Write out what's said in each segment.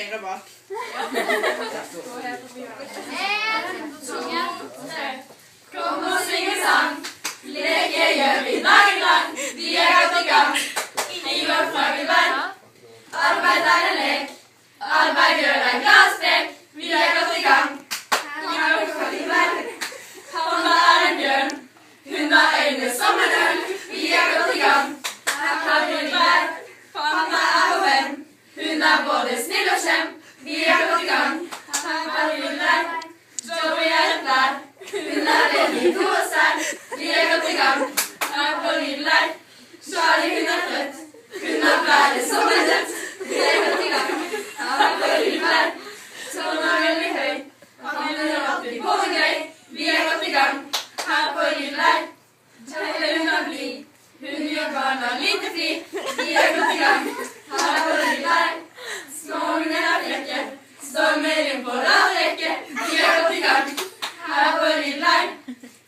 regler bak. En, to, tre. Kom og synge sang. Leke gjør vi dagen lang. Vi er godt i gang. I vårt faglig arbeid er en lek. Arbeid gjør deg glad og sprek. Vi er godt i gang. I vårt faglig Hanna er en bjørn. Hun har øyne som en ørn. Vi er godt i gang. Her blir vi vær. Hanna er vår venn. Hun er både snill og skjem. Vi er godt i gang. Her blir vi vær. Joey er et lær. Hun er veldig god og sær. Vi er godt i gang. Her på lydlær. Charlie, hun er trøtt. Hun har blære som en nøtt. Vi er godt i gang. Her på lydlær. Tonen er veldig høy. Han gjør alltid på det gøy. Vi er godt i gang. Her på lydlær. Charlie, hun er blid. Hun gjør barna lite fri. Vi er godt i gang. Her på lydlær. Småungene er frekke. Stormer inn på rad rekke. Vi er godt i gang. Her på lydlær.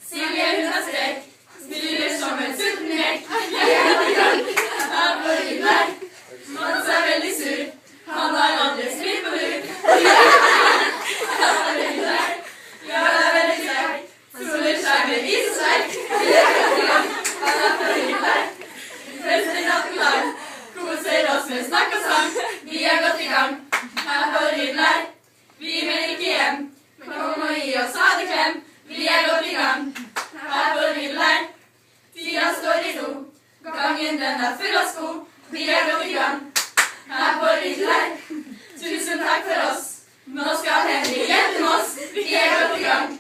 Silje, hun er strek. Spiller som en sulten mek. Vi er godt i gang. Her på lydlær. Mats er veldig sur. Han har aldri slitt på lur. Vi er godt i gang. Her på lydlær. Ja, det er veldig sterk. Solen skjermer i så sterk. Vi er godt i gang. Her på lydlær. Fester natten lang. Koser oss med snakk og sang. Vi er godt i gang. Her på lydlær. Vi vil ikke hjem. Kom og gi oss ha det klem. Vi er godt i gang. Her på lydlær. Tida står i ro. Gangen den er full av sko. Vi er godt i gang. Her på lydlær. Tusen takk for oss. Nå skal Henrik hjem til oss. Vi er godt i gang.